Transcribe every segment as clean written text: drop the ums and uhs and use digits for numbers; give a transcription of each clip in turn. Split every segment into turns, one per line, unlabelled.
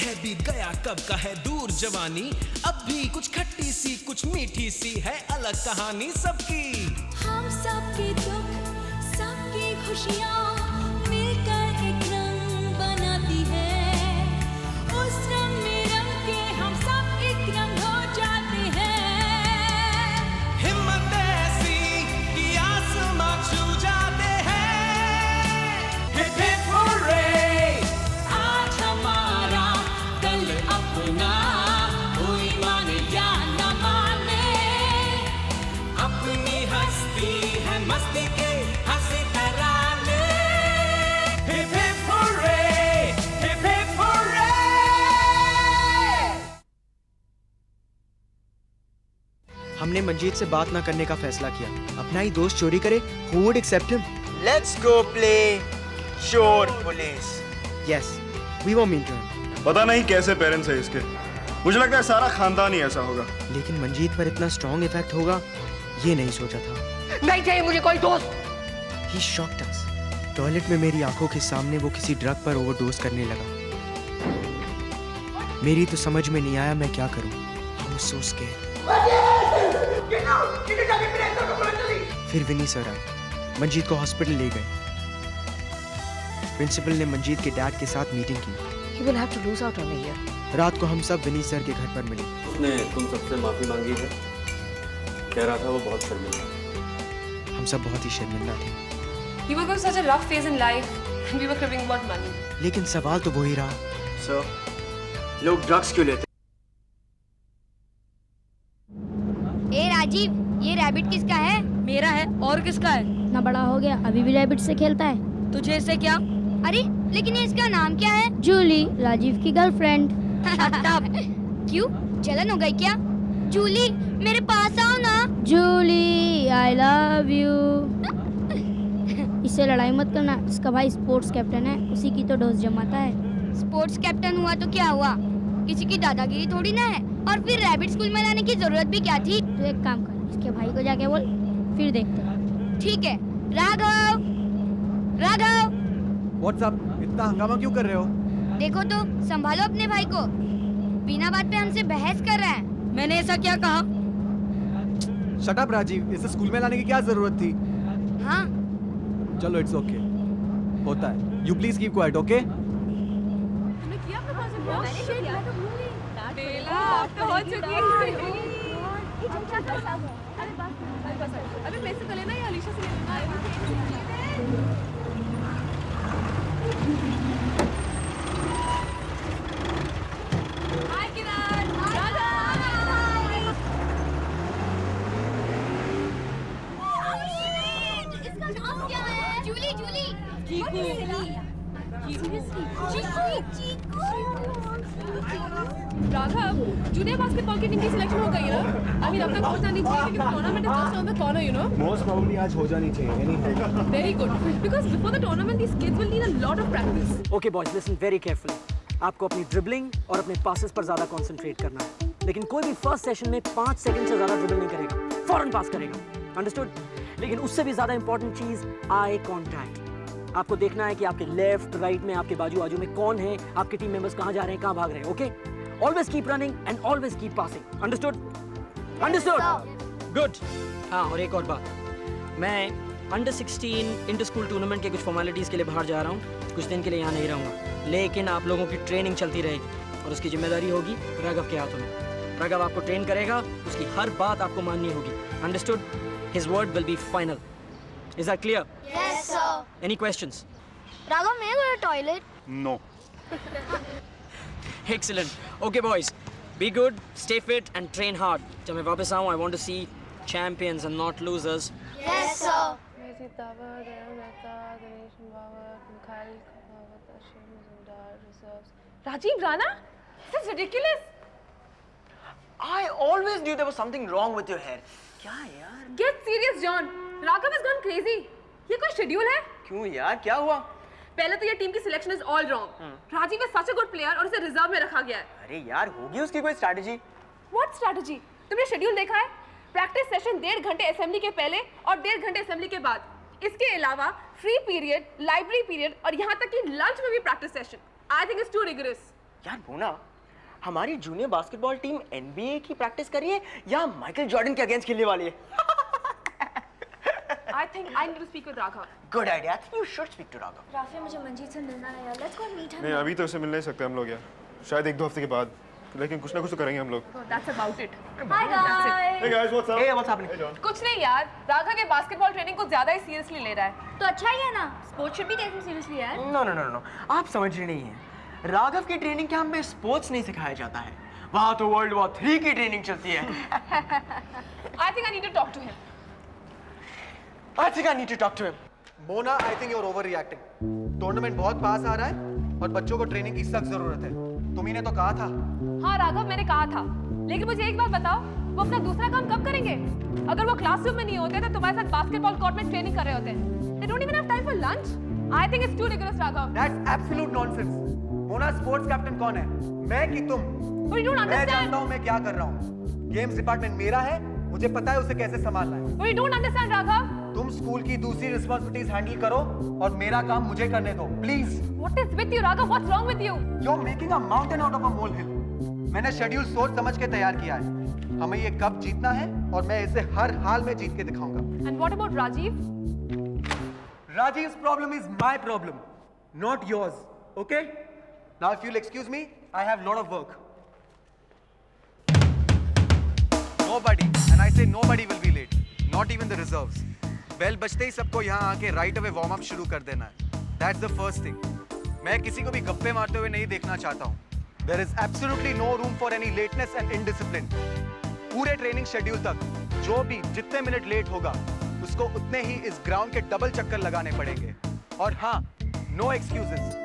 है बीत गया कब का है दूर जवानी, अब भी कुछ खट्टी सी कुछ मीठी सी है अलग कहानी सबकी।
हम सबके दुख सबकी खुशियाँ मिलकर एक रंग बनाती है, उस रंग में रंग के हम सब एक रंग हो जाते हैं।
हिम्मत ऐसी कि आसमां छू जाते हैं। हिप हिप हुर्रे,
आज हमारा कल अपना, कोई माने या न माने,
अपनी हस्ती है मस्ती के हंसी तराने। Hip hip hurray, hip hip hurray.
हमने मंजीत से बात ना करने का फैसला किया। अपना ही दोस्त चोरी करे, who would accept him?
Let's go play चोर police.
Yes, we were mean to him.
पता नहीं कैसे पेरेंट्स है इसके, मुझे लगता है सारा खानदान ही ऐसा होगा।
लेकिन मंजीत पर इतना स्ट्रॉन्ग इफेक्ट होगा ये नहीं सोचा था।
नहीं चाहिए मुझे कोई दोस्त।
He shocked us. टॉयलेट में मेरी आंखों के सामने वो किसी ड्रग पर ओवरडोज करने लगा। मेरी तो समझ में नहीं आया मैं क्या करूं। I was so scared. फिर विनी सर आए, मंजीत को हॉस्पिटल ले गए। प्रिंसिपल ने मंजीत के डैड के साथ मीटिंग की।
He will have to lose out on a year.
रात को हम सब विनी सर के घर पर मिले।
उसने तुम सबसे माफी मांगी है, कह रहा था वो बहुत शर्मिंदा।
हम सब बहुत ही शर्मिंदा थे।
You were going such a rough phase in life, and we were cribbing about money.
लेकिन सवाल तो वही रहा।
सर, लोग ड्रग्स क्यों लेते?
ए राजीव, ये रैबिट किसका है?
मेरा है और किसका है?
ना बड़ा हो गया अभी भी रैबिट से खेलता है।
तुझे इससे क्या?
अरे लेकिन ये इसका नाम क्या है? जूली, राजीव की गर्लफ्रेंड। क्यों, जलन हो गई क्या? जूली मेरे पास आओ ना। Julie I love you. इससे लड़ाई मत करना, इसका भाई स्पोर्ट्स कैप्टन है, उसी की तो डोज जमाता है। स्पोर्ट्स कैप्टन हुआ तो क्या हुआ, किसी की दादागिरी थोड़ी ना है। और फिर रैबिट स्कूल में लाने की जरूरत भी क्या थी? तो एक काम कर, इसके भाई को जाके बोल, फिर देखते हैं। ठीक है। राघव, राघव।
What's up? इतना हंगामा क्यों कर रहे हो?
देखो तो, संभालो अपने भाई को, बिना बात पे हमसे बहस कर रहा है।
मैंने ऐसा क्या कहा?
Shut up राजीव, इसे स्कूल में लाने की क्या जरूरत थी?
हाँ
चलो इट्स ओके, होता है। You please keep quiet, okay?
हो चुकी है। अबे मेरे से लेना या अलीशा से लेना? हाय किरण।
इसका नाम क्या है? जूली, जूली।
राघव, जूनियर बास्केटबॉल की टीम की सिलेक्शन हो गई है ना? आई मीन अब तक हो जानी चाहिए, लेकिन tournament is just on the corner, you know.
Most probably आज हो जानी चाहिए, anyhow.
Very good, because before the tournament these kids will need a lot of practice.
Okay boys, listen very carefully. आपको अपनी ड्रिबलिंग और अपने passes पर ज्यादा कंसंट्रेट करना है। लेकिन कोई भी फर्स्ट सेशन में 5 सेकंड से ज्यादा ड्रिबल नहीं करेगा, फौरन पास करेगा। अंडरस्टूड? लेकिन उससे भी ज्यादा इंपॉर्टेंट चीज आई कांटेक्ट। आपको देखना है कि आपके लेफ्ट राइट में, आपके बाजू बाजू में कौन है, आपके टीम मेंबर्स कहां जा रहे हैं, कहां भाग रहे हैं। Okay? Always keep running and always keep passing. Understood? Understood? Good. हाँ, और एक और बात, मैं अंडर 16 इंटर स्कूल टूर्नामेंट के कुछ फॉर्मेलिटीज के लिए बाहर जा रहा हूँ। कुछ दिन के लिए यहाँ नहीं रहूँगा, लेकिन आप लोगों की ट्रेनिंग चलती रहेगी और उसकी जिम्मेदारी होगी राघव के हाथों में। राघव आपको ट्रेन करेगा, उसकी हर बात आपको माननी होगी। Understood? His word will be final. Is that clear?
Yes, sir.
Any questions?
Raghav, मैं गया toilet.
No.
Excellent. Okay, boys. Be good, stay fit, and train hard. जब मैं वापस आऊँ, I want to see champions and not losers.
Yes, sir.
Rajiv, Rana, this is ridiculous.
I always knew there was something wrong with your hair. क्या यार?
Get serious, John. Raghav has gone crazy. ये कोई schedule है?
क्यों यार, क्या हुआ?
पहले तो ये टीम की selection is all wrong. Rajiv is such a good player और उसे रिजर्व में रखा गया है।
अरे यार, होगी उसकी कोई स्ट्रैटेजी।
What strategy? तुमने शेड्यूल देखा है? प्रैक्टिस सेशन 1.5 घंटे असेंबली के पहले और 1.5 घंटे असेंबली के बाद। इसके अलावा फ्री पीरियड, लाइब्रेरी पीरियड और यहाँ तक कि लंच में भी practice session. I think it's too rigorous.
यार मोना, हमारी जूनियर बास्केटबॉल टीम NBA की प्रैक्टिस कर रही है या माइकल जॉर्डन के अगेंस्ट खेलने वाली है?
I think I need to speak with Raghav.
Good idea. I think you should speak to Raghav.
Rafia, मुझे मंजीत से मिलना है यार। Let's go and meet him.
नहीं अभी तो उसे मिल नहीं सकते हम लोग यार, शायद 1-2 हफ्ते के बाद, लेकिन कुछ ना कुछ तो करेंगे हम लोग।
So that's about it.
Hi guys.
Hey guys, what's up?
Hey, what's happening?
Hey John.
कुछ नहीं यार, राघव के बास्केटबॉल ट्रेनिंग को ज्यादा ही सीरियसली ले रहा है।
तो अच्छा ही है ना, sports should be taken seriously यार।
No. आप समझ रहे नहीं हैं। राघव की ट्रेनिंग कैंप में स्पोर्ट्स नहीं सिखाया जाता है, वहाँ तो वर्ल्ड वॉर 3 की ट्रेनिंग चलती है।
I think I need to talk to him.
I think I need to talk to him.
Mona, I think you are overreacting. Tournament बहुत पास आ रहा है और बच्चों को ट्रेनिंग की सख्त जरूरत है। तुम्ही ने तो कहा था।
हाँ राघव, मैंने कहा था, लेकिन मुझे एक बात बताओ, वो अपना दूसरा काम कब करेंगे? अगर वो क्लासरूम में नहीं होते तो तुम्हारे साथ बास्केटबॉल कोर्ट में ट्रेनिंग कर रहे होते। They don't even have time for lunch. I think it's too rigorous, Raghav.
That's absolute nonsense. Mona, sports captain कौन है, मैं कि तुम?
But you don't
मैं
understand.
जानता हूँ मैं क्या कर रहा हूँ। गेम्स डिपार्टमेंट मेरा है, मुझे पता है उसे कैसे संभालना है।
But you don't understand, Raghav.
तुम स्कूल की दूसरी रिस्पॉन्सिबिलिटीज हैंडल करो और मेरा काम मुझे करने दो, please.
What is with you, Raghav? What's wrong with you?
You're making a mountain out of a molehill. मैंने शेड्यूल सोच समझ के तैयार किया है। हमें ये कप जीतना है और मैं इसे हर हाल में जीत के दिखाऊंगा।
And what about Rajiv?
Rajiv's problem is my problem, not yours. Okay? Now, if you'll excuse me, I have lot of work. Nobody, and I say nobody will be late. Not even the reserves. Bell बजते ही सबको यहाँ आके right away warm up शुरू कर देना है. That's the first thing. मैं किसी को भी गप्पे मारते हुए नहीं देखना चाहता हूँ. There is absolutely no room for any lateness and indiscipline. पूरे ट्रेनिंग शेड्यूल तक जो भी जितने मिनट लेट होगा उसको उतने ही इस ग्राउंड के डबल चक्कर लगाने पड़ेंगे। और हाँ, no excuses,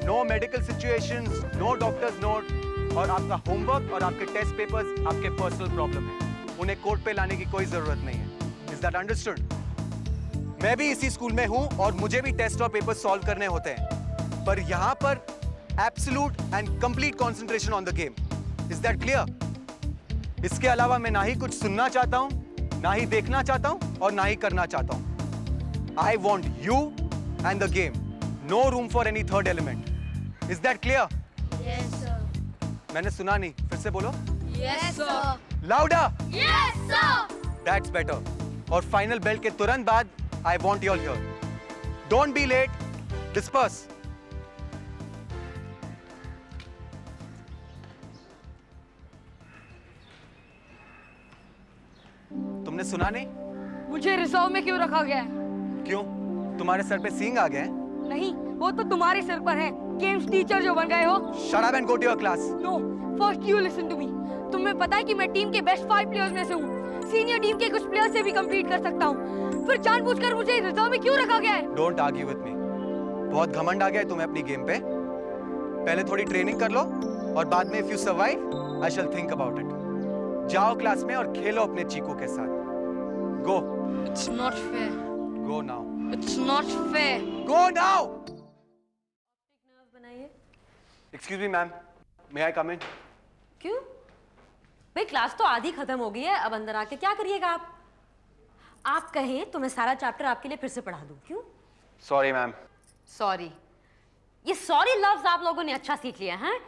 no medical situations, no doctors note, और आपका होमवर्क और आपके टेस्ट पेपर्स आपके पर्सनल प्रॉब्लम है, उन्हें कोर्ट पे लाने की कोई जरूरत नहीं है। Is that understood? मैं भी इसी स्कूल में हूँ और मुझे भी टेस्ट और पेपर सॉल्व करने होते हैं, पर यहाँ पर absolute and complete concentration on the game. Is that clear? इसके अलावा मैं ना ही कुछ सुनना चाहता हूँ, ना ही देखना चाहता हूँ और ना ही करना चाहता हूँ। I want you and the game. No room for any third element. Is that clear?
Yes sir.
मैंने सुना नहीं, फिर से बोलो।
Yes sir.
Louder.
Yes sir.
That's better. और फाइनल बेल के तुरंत बाद I want you all here. Don't be late. Disperse. तुमने सुना नहीं?
मुझे रिजर्व में क्यों रखा गया है?
क्यों? तुम्हारे सर पे सींग आ गए हैं?
नहीं, वो तो तुम्हारे सिर पर है। गेम्स टीचर जो बन गए हो।
Shut up and go to your class.
No, first you listen to me. तुम्हें पता है कि मैं टीम के बेस्ट 5 प्लेयर्स में से हूँ। सीनियर टीम के कुछ प्लेयर से भी कम्पीट कर सकता हूँ। फिर जानबूझकर मुझे रिजर्व में क्यों रखा गया है?
Don't argue with me. बहुत घमंड आ गया है तुम्हें अपनी गेम पे। पहले थोड़ी ट्रेनिंग कर लो और बाद में if you survive, I shall think about it. जाओ क्लास में और खेलो अपने चीकू के साथ। Go.
It's not fair.
Go now.
It's not fair.
Go now.
बनाइए।
Excuse me, ma'am. May I come in?
क्यों? भाई क्लास तो आधी खत्म हो गई है, अब अंदर आके क्या करिएगा आप? आप कहें तो मैं सारा चैप्टर आपके लिए फिर से पढ़ा दूं, क्यों?
Sorry, ma'am.
सॉरी। ये सॉरी लफ्ज आप लोगों ने अच्छा सीख लिया है?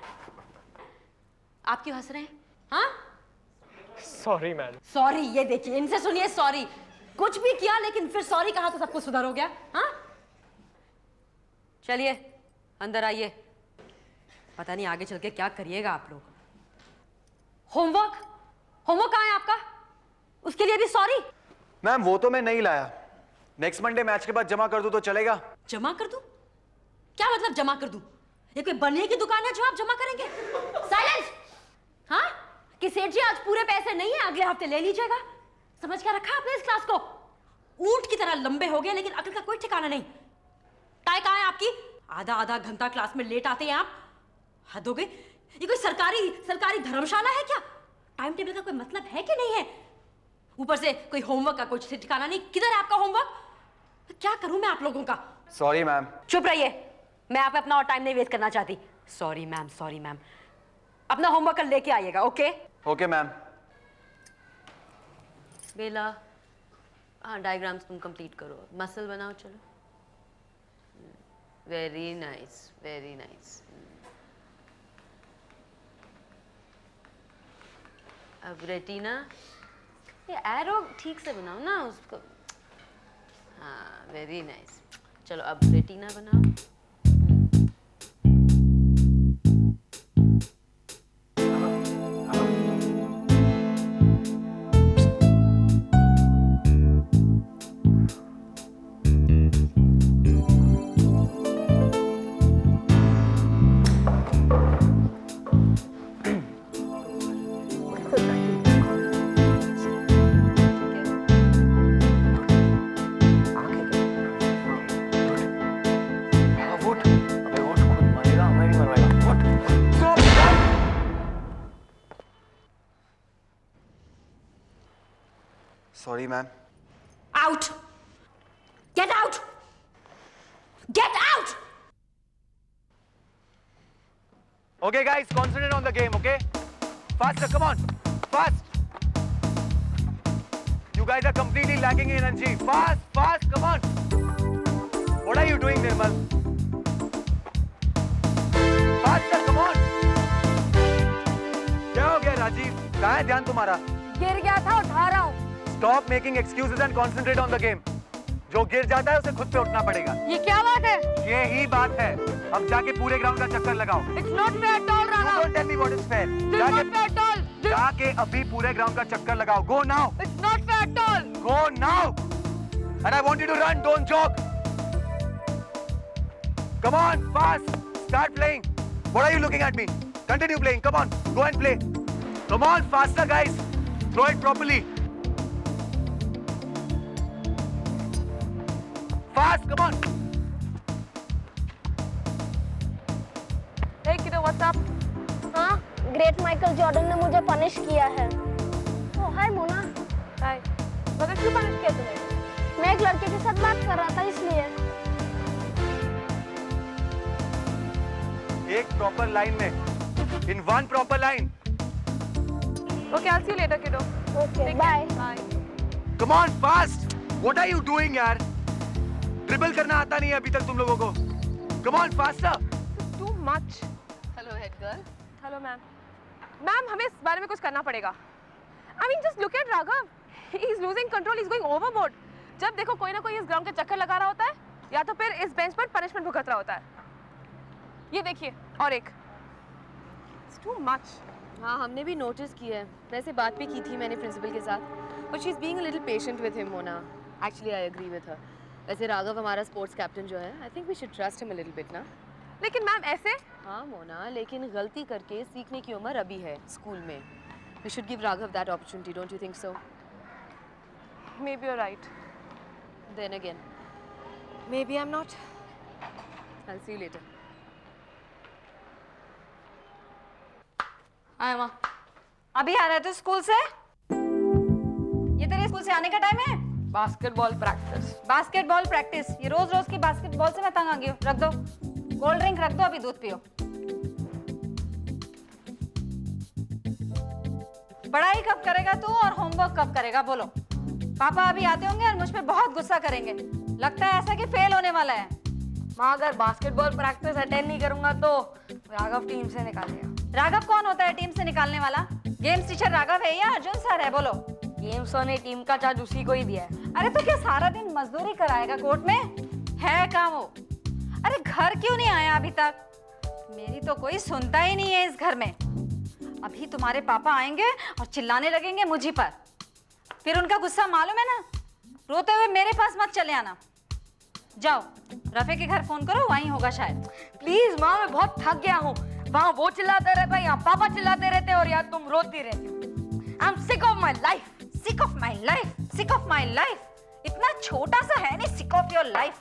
आप क्यों हंस रहे हैं? हाँ?
Sorry madam.
सॉरी, ये देखिए, इनसे सुनिए सॉरी। कुछ भी किया लेकिन फिर सॉरी कहा तो सब कुछ सुधर हो गया। हाँ? चलिए अंदर आइए। पता नहीं आगे चल के क्या करिएगा आप लोग। होमवर्क कहाँ है आपका? उसके लिए भी सॉरी?
मैम वो तो मैं नहीं लाया। नेक्स्ट मंडे मैच के बाद जमा कर दूं तो चलेगा?
जमा कर दूं? क्या मतलब जमा कर दूं? ये कोई बनने की दुकान है जो आप जमा करेंगे? साइलेंस! हाँ? कि सेठ जी आज पूरे पैसे नहीं है, अगले हफ्ते ले लीजिएगा। समझ क्या रखा आपने इस क्लास को? ऊंट की तरह लंबे हो गए लेकिन अकल का कोई ठिकाना नहीं। टाई कहाँ है आपकी? आधा आधा घंटा क्लास में लेट आते हैं आप। हद हो गई। ये कोई सरकारी धर्मशाला है क्या? टाइम टेबल का कोई मतलब है कि नहीं है? ऊपर से कोई होमवर्क का कुछ ठिकाना नहीं। किधर है आपका होमवर्क? क्या करूं मैं आप लोगों का?
Sorry ma'am.
चुप रहिए, मैं आप अपना और टाइम नहीं वेस्ट करना चाहती। Sorry ma'am. अपना होमवर्क कल लेके आइएगा, ओके?
Okay ma'am.
बेला, हाँ डायग्राम्स तुम कंप्लीट करो, मसल बनाओ। चलो, वेरी नाइस। अब रेटिना, ये एरो ठीक से बनाओ ना उसको। हाँ, वेरी नाइस। चलो अब रेटिना बनाओ।
Sorry, ma'am.
Out! Get out! Get out!
Okay, guys, concentrate on the game, okay? Faster, come on. Fast. You guys are completely lacking in energy. Fast, fast, come on. What are you doing, Nirmal? Faster, come on. क्या हो गया, राजीव? कहाँ है ध्यान तुम्हारा?
गिर गया था, उठा रहा हूँ।
Stop making excuses and concentrate on the game. जो गिर जाता है उसे खुद पे उठना पड़ेगा।
ये क्या बात है?
ये ही बात है। अब जाके पूरे ग्राउंड का चक्कर लगाओ।
It's not fair at all, Raghav.
Don't tell me what is fair.
This is not fair at all.
जाके अभी पूरे ग्राउंड का चक्कर लगाओ। Go now.
It's not fair at all.
Go now. And I want you to run. Don't jog. Come on, fast. Start playing. What are you looking at me? Continue playing. Come on. Go and play. Come on, faster, guys. Throw it properly. Fast, come on.
Hey kiddo, what's up?
हाँ, great Michael Jordan ने मुझे punish किया है। ओह हाय मोना।
हाय। मतलब क्यों punish किया तुम्हें?
मैं एक लड़के के साथ बात कर रहा था इसलिए।
एक प्रॉपर लाइन में, in one proper line.
Okay, I'll see you later, kiddo.
Okay, bye.
Bye.
Come on, fast. What are you doing, यार? ड्रिबल करना आता नहीं है अभी तक तुम लोगों को। Come on, faster.
Too much.
Hello, head girl.
Hello, ma'am. Ma'am, हमें इस बारे में कुछ करना पड़ेगा। I mean, just look at Raghav. He's losing control. He's going overboard. जब देखो कोई ना कोई इस ग्राउंड के चक्कर लगा रहा होता है, या तो फिर इस बेंच पर पनिशमेंट भुगत रहा होता है। ये देखिए, और एक। It's too much.
हाँ, हमने भी नोटिस किया है। वैसे बात भी की थी मैंने प्रिंसिपल के साथ। But she's being a little patient with him, Mona. Actually, I agree with her. वैसे राघव हमारा स्पोर्ट्स कैप्टन जो है, I think we should trust him a little bit, ना?
लेकिन मैम ऐसे?
हाँ मोना, लेकिन गलती करके सीखने की उम्र अभी है स्कूल में। We should give Raghav that opportunity, don't you think so?
Maybe you're right.
Then again,
maybe I'm not.
I'll see you later.
आया माँ, अभी आ रहे थे स्कूल से? ये तेरे स्कूल से आने का टाइम है?
Basketball practice.
Basketball practice? ये रोज रोज की बास्केटबॉल से मैं तंग आ गई हूँ। रख दो, कोल्ड ड्रिंक रख दो, अभी दूध पियो। पढ़ाई कब करेगा तू और होमवर्क कब करेगा बोलो? पापा अभी आते होंगे और मुझ पे बहुत गुस्सा करेंगे। लगता है ऐसा कि फेल होने वाला है।
माँ, अगर बास्केटबॉल प्रैक्टिस अटेंड नहीं करूंगा तो राघव टीम से निकाल देगा।
राघव कौन होता है टीम से निकालने वाला? गेम्स टीचर राघव है या अर्जुन सर है? बोलो।
गेम्स ने टीम का चार्ज उसी को ही दिया है।
अरे तो क्या सारा दिन मजदूरी कराएगा कोर्ट में? है काम वो? अरे घर क्यों नहीं आया अभी तक? मेरी तो कोई सुनता ही नहीं है इस घर में। अभी तुम्हारे पापा आएंगे और चिल्लाने लगेंगे मुझी पर। फिर उनका गुस्सा मालूम है ना? रोते हुए मेरे पास मत चले आना। जाओ रफे के घर फोन करो, वहीं होगा शायद।
प्लीज माँ, मैं बहुत थक गया हूँ। वहाँ वो चिल्लाते रहता है, यहाँ पापा चिल्लाते रहते हैं और यहाँ तुम रोती रहती हो।
I am sick of my life, sick of my life, sick of my life. इतना छोटा सा है नहीं सिक ऑफ योर लाइफ।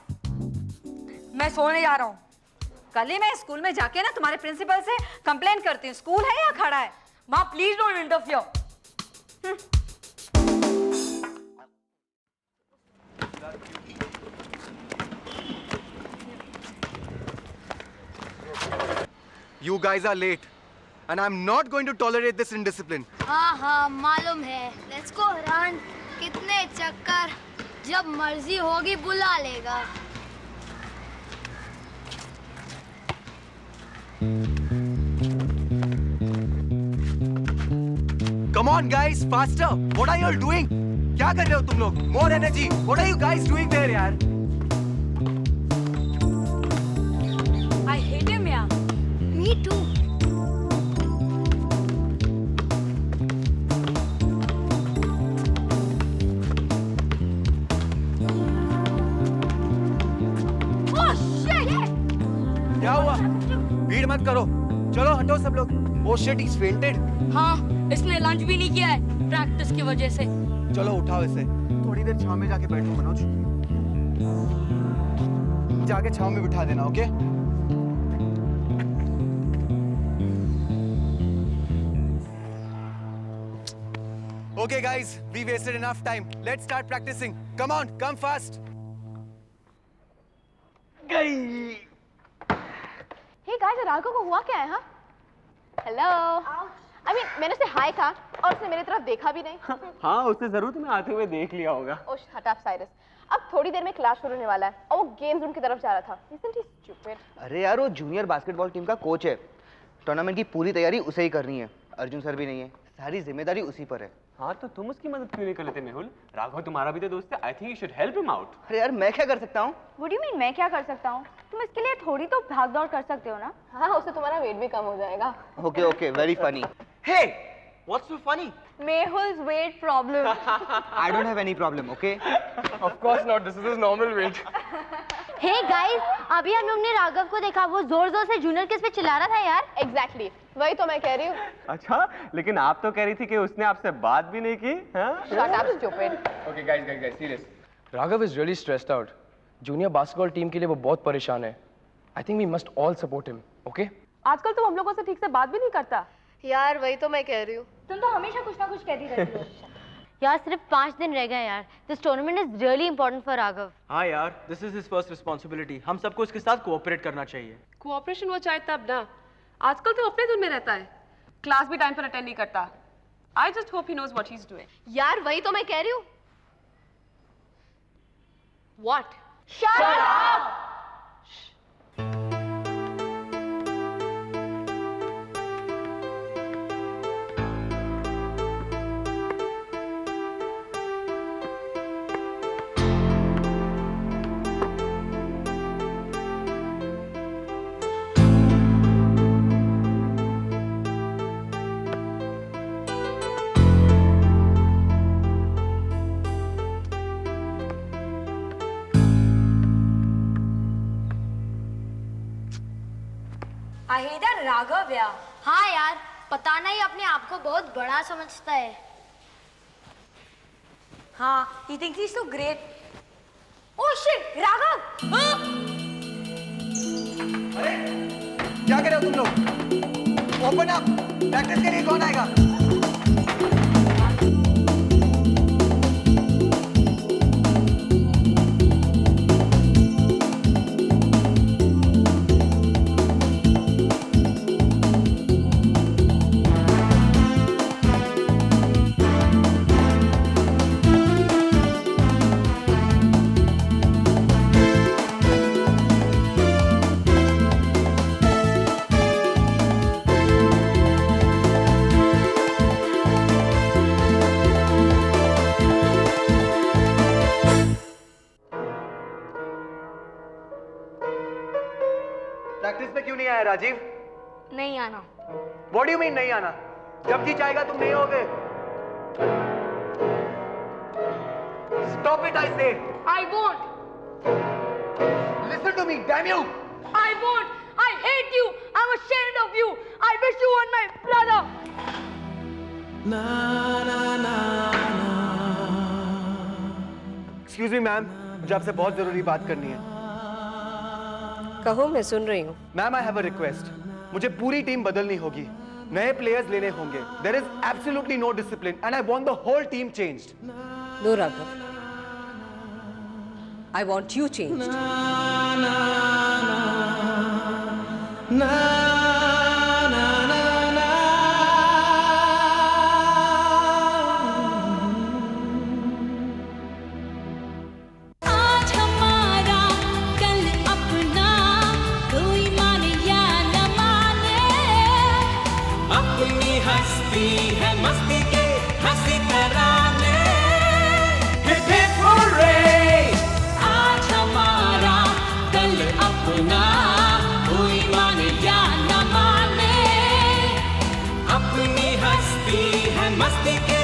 मैं सोने जा रहा हूँ।
कल ही मैं स्कूल में जाके ना तुम्हारे प्रिंसिपल से कंप्लेंट करती हूँ। स्कूल है या खड़ा है?
माँ please don't interfere.
You guys are late, and I'm not going to tolerate this indiscipline.
हाँ हाँ मालूम है। Let's go run. कितने चक्कर, जब मर्जी होगी बुला लेगा।
Come Come on, guys, faster. What are you all doing? क्या कर रहे हो तुम लोग? More energy. What are you guys doing there, यार?
I hate him, yeah.
Me too.
Oh shit!
क्या हुआ? भीड़ मत करो. चलो हटो सब लोग. Oh shit, he's fainted.
हाँ, इसने लंच भी नहीं किया है प्रैक्टिस की वजह से।
चलो उठाओ इसे. थोड़ी देर छांव में जाके बैठो मनोज. जाके छांव में बिठा देना, okay? Okay guys, we wasted enough time. Let's start practicing. Come on, come fast.
गई। Hey guys, राघव को हुआ क्या है हाँ? Hello. I mean, मैंने उसे हाय कहा और उसने मेरी तरफ देखा भी नहीं।
हाँ, उसने जरूर तुम्हें आते हुए देख लिया होगा।
ओह, shut up, साइरस। अब थोड़ी देर में क्लास शुरू होने वाला है और वो गेम जोन की तरफ जा रहा था। Isn't he stupid?
अरे यार, वो जूनियर बास्केटबॉल टीम का कोच है। टूर्नामेंट की पूरी तैयारी उसे ही करनी है। अर्जुन सर भी नहीं है, सारी जिम्मेदारी उसी पर है।
हाँ, तो तुम उसकी मदद क्यों नहीं कर लेते मेहुल? राघव तुम्हारा भी तो दोस्त है। I think you should help him out.
अरे यार, मैं क्या कर सकता हूँ?
What do you mean मैं क्या कर सकता हूँ? तुम इसके लिए थोड़ी तो भाग दौड़ कर सकते हो ना? हाँ, उससे तुम्हारा वेट भी कम हो जाएगा।
Okay, okay, very funny.
Hey, what's so funny?
Mehul's weight problem.
I don't have any problem, okay?
Of course not. This is his normal weight.
Hey guys, अभी हम लोग ने राघव को देखा, वो जोर जोर से जूनियर किस पे चिल्ला रहा था यार।
Exactly. वही तो मैं कह रही हूँ।
अच्छा, लेकिन आप तो कह रही थी कि उसने आपसे बात भी नहीं की, हाँ?
Shut up, stupid.
Okay, guys, serious. Raghav is really stressed out. Junior basketball team के लिए वो बहुत परेशान है. I think we must all support him, okay?
आजकल तुम हम लोगों से ठीक से बात भी नहीं करता।
यार वही तो मैं कह रही हूँ। तुम तो हमेशा कुछ ना कुछ कहती रहती हो। यार सिर्फ 5 दिन रह गए यार। This tournament is really important for Raghav.
हाँ यार, this is his first responsibility. हम सबको इसके साथ कोऑपरेट करना चाहिए।
कोऑपरेशन वो चाहे तब ना। आजकल तो अपने धुन में रहता है। क्लास भी टाइम पर अटेंड नहीं करता। I just hope he knows what he's doing. यार वही तो मैं कह रही हूँ। What? Shut up!
I hate that Raghav यार। हाँ यार, पता नहीं अपने आप को बहुत बड़ा समझता है। हाँ, he thinks he's so great. Oh shit, Raghav! हाँ?
अरे, क्या कर रहे हो तुम लोग? Open up. प्रैक्टिस के लिए कौन आएगा? प्रैक्टिस में क्यों नहीं आया राजीव?
नहीं आना।
What do you mean नहीं आना? जब जी चाहेगा तुम नहीं होगे। Stop it, I say.
I won't.
Listen to me, damn you.
I won't. I hate you. I'm ashamed of you. I wish you weren't my brother.
Excuse me, ma'am, मुझे आपसे बहुत जरूरी बात करनी है।
कहो, मैं सुन रही हूँ।
Ma'am, I have a request. मुझे पूरी टीम बदलनी होगी, नए प्लेयर्स लेने होंगे। There is absolutely no discipline and I want the whole team changed.
No Raghav, I want you changed.
आज हमारा कल अपना, कोई माने या न माने।
अपनी हस्ती है मस्ती के मस्ती के